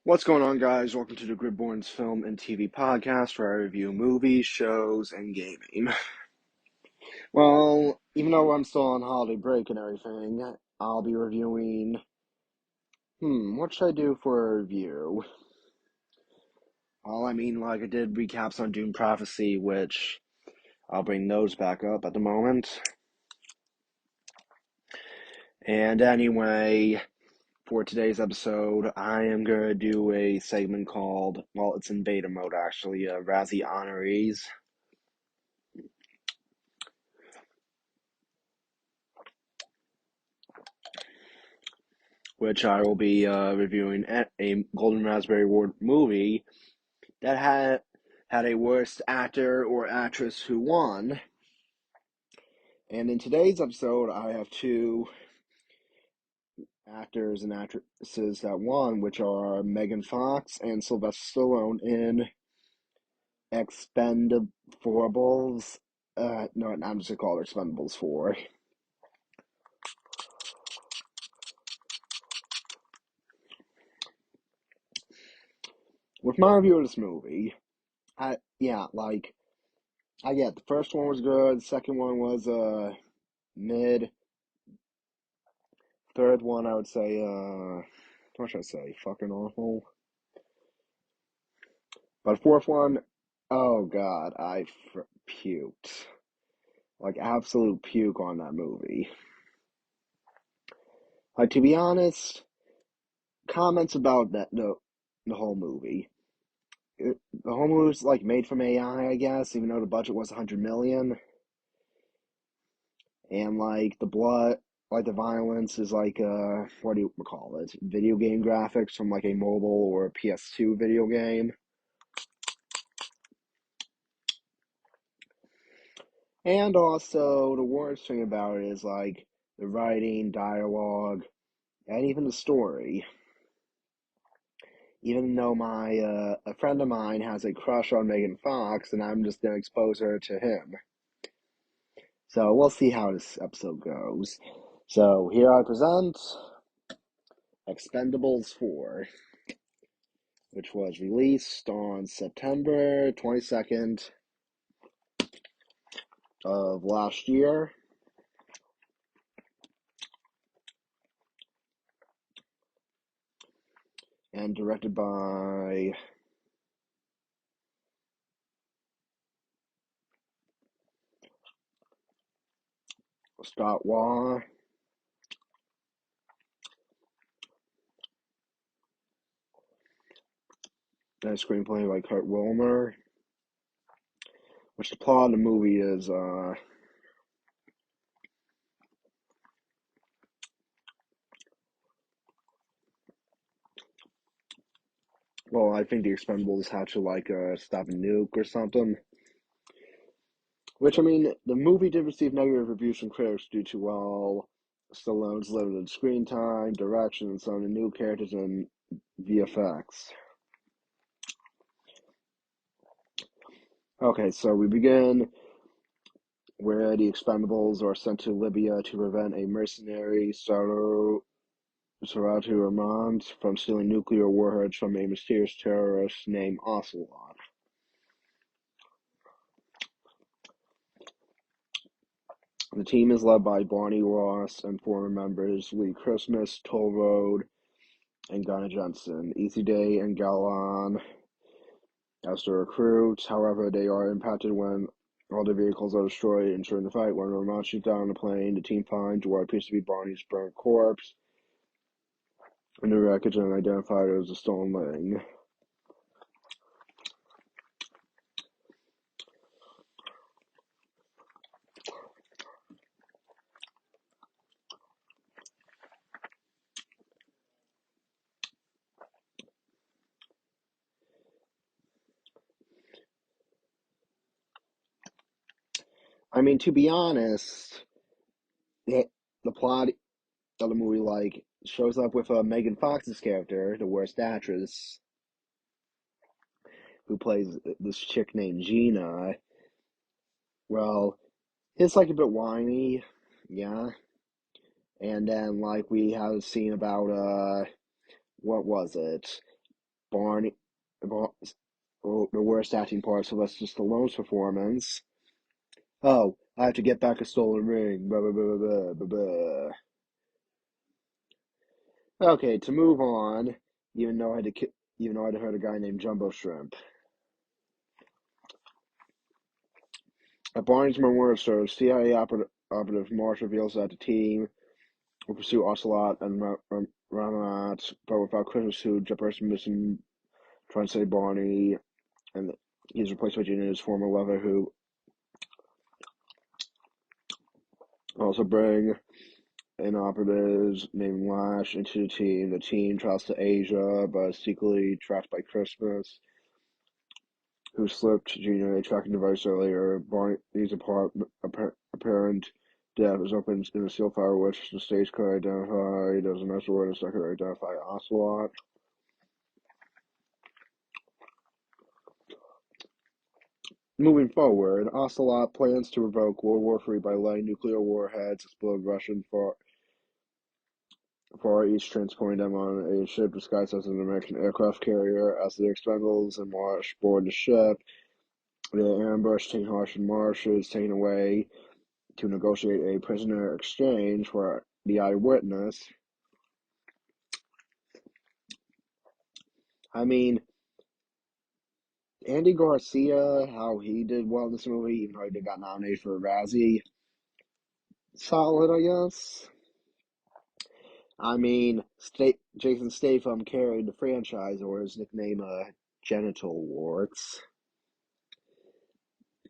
What's going on, guys? Welcome to the Gridborn's Film and TV podcast, where I review movies, shows, and gaming. Well, even though I'm still on holiday break and everything, I'll be reviewing. What should I do for a review? Well, I did recaps on Dune Prophecy, which I'll bring those back up at the moment. And anyway, for today's episode, I am going to do a segment called, well, it's in beta mode actually, Razzie Honorees. Which I will be reviewing a Golden Raspberry Award movie that had a worst actor or actress who won. And in today's episode, I have two actors and actresses that won, which are Megan Fox and Sylvester Stallone in Expendables. No, I'm just gonna call it Expendables 4. With my review of this movie, I get the first one was good, the second one was mid. Third one, I would say, what should I say? Fucking awful. But fourth one, oh god, I puked. Like, absolute puke on that movie. Like, to be honest, comments about the whole movie. The whole movie's, like, made from AI, I guess, even though the budget was 100 million. And, like, the blood, like, the violence is, like, what do you call it? Video game graphics from, like, a mobile or a PS2 video game. And also, the worst thing about it is, like, the writing, dialogue, and even the story. Even though a friend of mine has a crush on Megan Fox, and I'm just gonna expose her to him. So we'll see how this episode goes. So here I present Expendables 4, which was released on September 22nd of last year. And directed by Scott Waugh. And a screenplay by Kurt Wilmer. Which the plot of the movie is, well, I think the Expendables had to, like, stop a nuke or something. Which, I mean, the movie did receive negative reviews from critics due to, well, Stallone's limited screen time, direction, and some of the new characters and VFX. Okay, so we begin where the Expendables are sent to Libya to prevent a mercenary, nosferatu Armand, from stealing nuclear warheads from a mysterious terrorist named Ocelot. The team is led by Barney Ross and former members Lee Christmas, Toll Road, and Gunnar Jensen, Easy Day, and Galan as the recruits. However, they are impacted when all the vehicles are destroyed. And during the fight, when Armand shoots down the plane, the team finds what appears to be Barney's burnt corpse in the wreckage and identified as a stolen leg. I mean, to be honest, the plot of the movie, like, shows up with Megan Fox's character, the worst actress, who plays this chick named Gina. Well, it's, like, a bit whiny, yeah. And then, like, we have a scene about, what was it? Barney, Bar- the worst acting part, Sylvester Stallone's performance. Oh, I have to get back a stolen ring. Blah, blah, blah, blah, blah, blah. Okay, to move on, even though I had heard a guy named Jumbo Shrimp. At Barney's memorial service, CIA operative Marsh reveals that the team will pursue Ocelot and Ramat, but without Christmas, who Jefferson missing, trying to save Barney, and he's replaced by Gina's former lover, who also bring in operatives named Lash into the team. The team travels to Asia, but is secretly tracked by Christmas, who slipped Gina a tracking device earlier. Barney's apparent death is opened in a seal fire, which the stage could identify. There's a master witness that could identify Ocelot. Moving forward, Ocelot plans to revoke World War III by letting nuclear warheads explode Russian Far East, transporting them on a ship disguised as an American aircraft carrier. As the expendables and Marsh board the ship, the ambush taking Russian Marsh is taken away to negotiate a prisoner exchange for the eyewitness. I mean, Andy Garcia, how he did well in this movie, even though he got nominated for a razzie. Solid, I guess. I mean, Jason Statham carried the franchise, or his nickname, Genital Warts,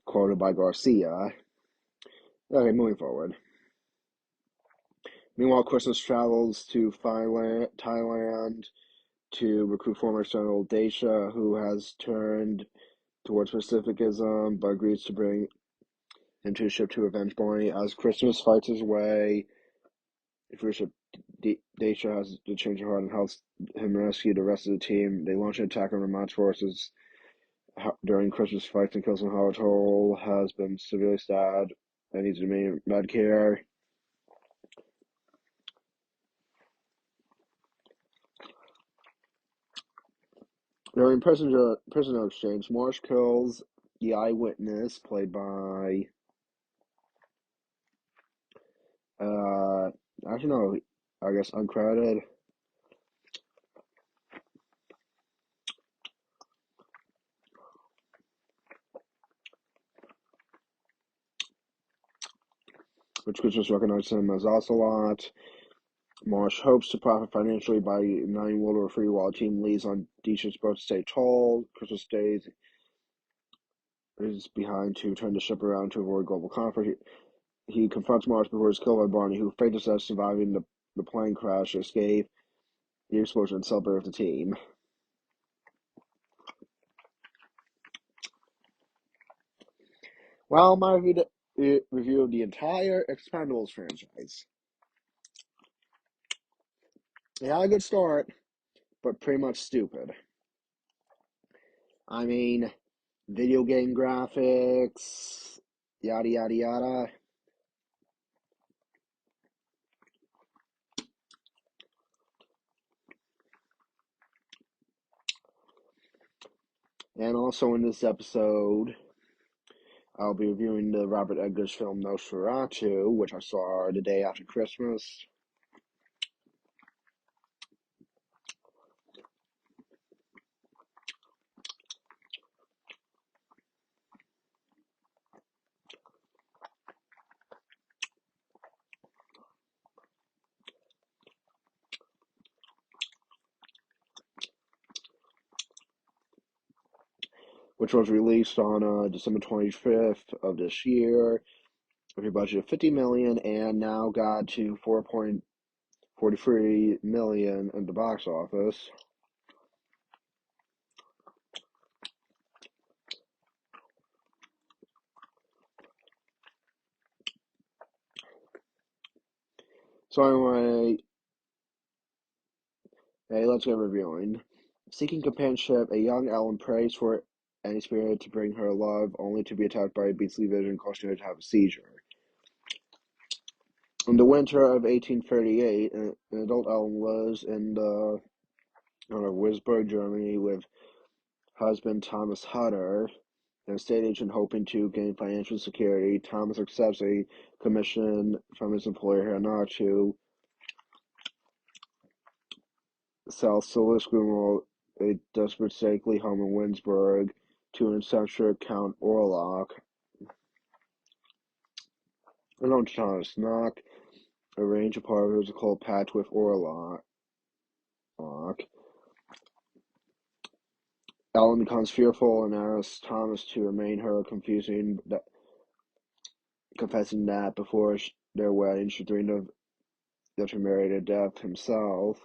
quoted by Garcia. Okay, moving forward. Meanwhile, Christmas travels to Thailand to recruit former General Daisha, who has turned towards Pacificism, but agrees to bring him to a ship to avenge Barney. As Christmas fights his way through a ship, Daisha has to change her heart and helps him rescue the rest of the team. They launch an attack on Vermont's forces during Christmas fights and kills him. Howard Toll has been severely stabbed and needs to remain in med care. During prisoner exchange, Marsh kills the eyewitness, played by I don't know, I guess uncredited. Which Christmas recognizes him as Ocelot. Marsh hopes to profit financially by uniting World War III while the team leaves on Deisha's boat to stay tall. Christmas stays is behind to turn the ship around to avoid global conflict. He confronts Marsh before he's killed by Barney, who faces as surviving the plane crash to escape the explosion and celebrate with the team. Well, my review of the entire Expendables franchise. It had a good start, but pretty much stupid. I mean, video game graphics, yada yada yada. And also in this episode, I'll be reviewing the Robert Eggers film Nosferatu, which I saw the day after Christmas. Which was released on December 25th of this year, with a budget of $50 million, and now got to $4.43 million in the box office. So anyway, hey, let's get reviewing. Seeking companionship, a young Ellen prays for any spirit to bring her love, only to be attacked by a beastly vision, causing her to have a seizure. In the winter of 1838, an adult Ellen lives in the out of Wisburg, Germany, with husband Thomas Hutter and a state agent hoping to gain financial security. Thomas accepts a commission from his employer Hannah to sell silver screw a desperate stately home in Winsburg to an eccentric Count Orlock, known to Thomas Knock, arrange a political pact with Orlock. Ellen becomes fearful and asks Thomas to remain her, confessing that before their wedding she dreamed of that she married a death himself,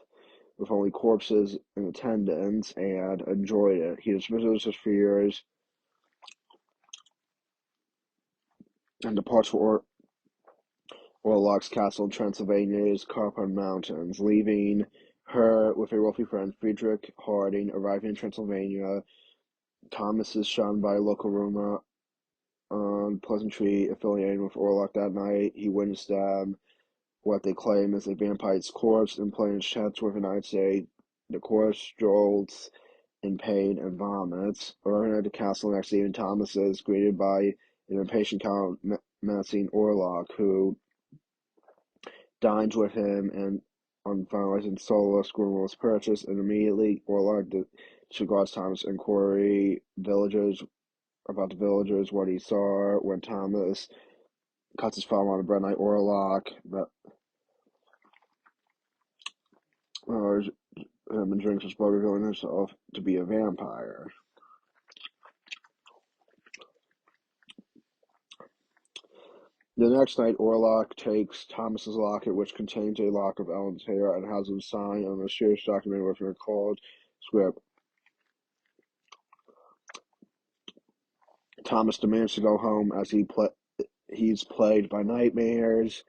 with only corpses in attendance, and enjoyed it. He dismisses his fears and departs for Orlock's castle in Transylvania's Carpathian Mountains, leaving her with a wealthy friend, Friedrich Harding. Arriving in Transylvania, Thomas is shunned by a local rumor on pleasantry affiliated with Orlock that night. He witnessed what they claim is a vampire's corpse and playing chats with an I'd the corpse jolts in pain and vomits. Arriving at the castle next evening, Thomas is greeted by an impatient Count menacing Orlock, who dines with him and on finalizing solo screw was purchased, and immediately Orlock disregards Thomas' inquiry about the villagers, what he saw when Thomas cuts his thumb on a bread night. Orlock him and drinks his blood, revealing himself to be a vampire. The next night, Orlock takes Thomas's locket, which contains a lock of Ellen's hair, and has him sign a mysterious document with a cold script. Thomas demands to go home as he's plagued by nightmares,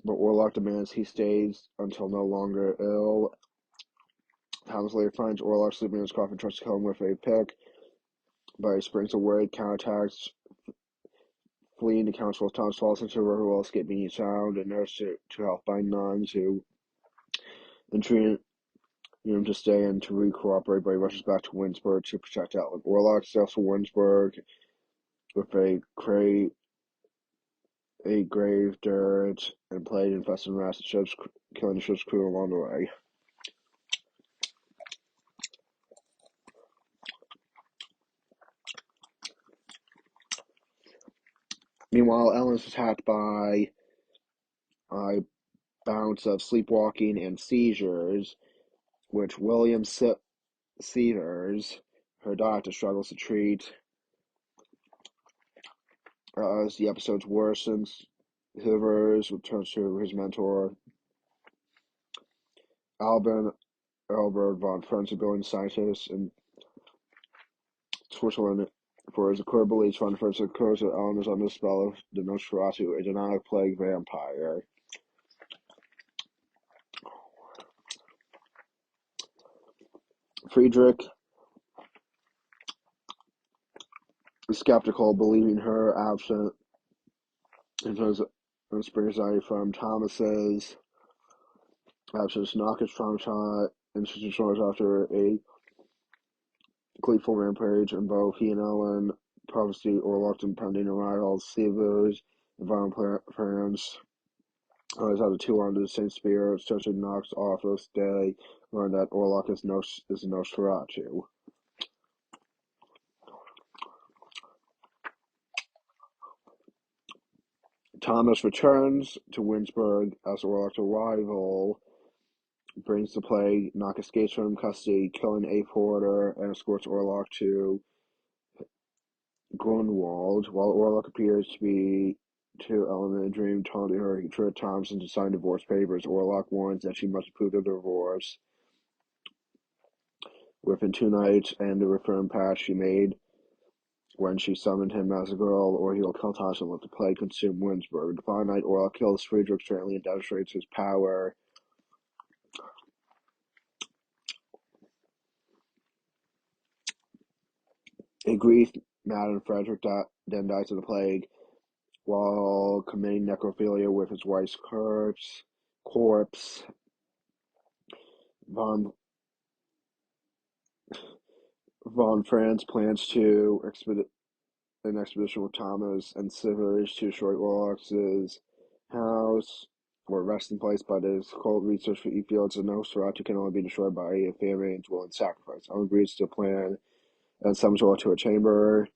but Orlock demands he stays until no longer ill. Thomas later finds Orlock sleeping in his coffin, tries to kill him with a pick, but he springs away, counterattacks, fleeing to Council. Thomas falls into a river while escaping each sound and nursed to health by nuns who entreat him to stay and to re-cooperate, but he rushes back to Winsburg to protect Ellen. Orlock sails for Winsburg with a grave dirt and plague infested rats and ships, killing the ship's crew along the way. Meanwhile, Ellen is attacked by bouts of sleepwalking and seizures, which William Sears, her doctor, struggles to treat. As the episodes worsens, Hivers returns to his mentor, Albert von Franz, a brilliant scientist in Switzerland, for his occurred beliefs. Von Franz occurs that Ellen is under the spell of the nosferatu, a demonic plague vampire. Friedrich is skeptical, believing her absent, and has anxiety from Thomas's absence. Knock is traumatized after a gleeful rampage, and both he and Ellen prophecy Orlock's impending arrival. Severs and violent plans. Always have the two under the same spear. Such knocks off this day, learn that Orlock is Nosferatu. Thomas returns to Winsburg as Orlock's arrival brings the plague. Knock escapes from custody, killing a porter, and escorts Orlock to Grunwald, while Orlock appears to be to Ellen in a dream, taunting her. He tricked Thompson to sign divorce papers. Orlock warns that she must approve the divorce within 2 nights, and the referring pact she made when she summoned him as a girl, or he'll kill Thompson and let the plague consume Winsburg. The following night, Orlock kills Friedrich straightly and demonstrates his power. A grief-maddened Frederick then dies of the plague while committing necrophilia with his wife's corpse. Von Von Franz plans to an expedition with Thomas and Sivers to Shortwalks' house or resting place, but his cold research for E-Fields and nosferatu can only be destroyed by a family and willing sacrifice. Owen agrees to plan and summons Orla to a chamber.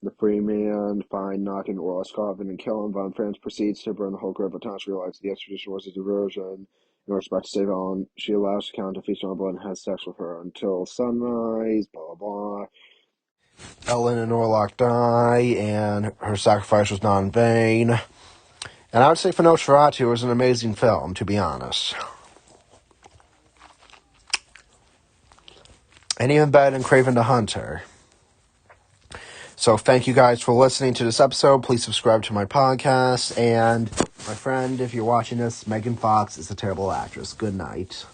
The free man find knocking Orla's coffin and kill him. Von Franz proceeds to burn the whole grove, but Thomas realizes the expedition was a diversion. In respect to save Ellen, she allows the Count to feast on her blood and has sex with her until sunrise, blah, blah, blah. Ellen and Orlok die, and her sacrifice was not in vain. And I would say for Nosferatu, it was an amazing film, to be honest. And even better than Craven the Hunter. So thank you guys for listening to this episode. Please subscribe to my podcast. And my friend, if you're watching this, Megan Fox is a terrible actress. Good night.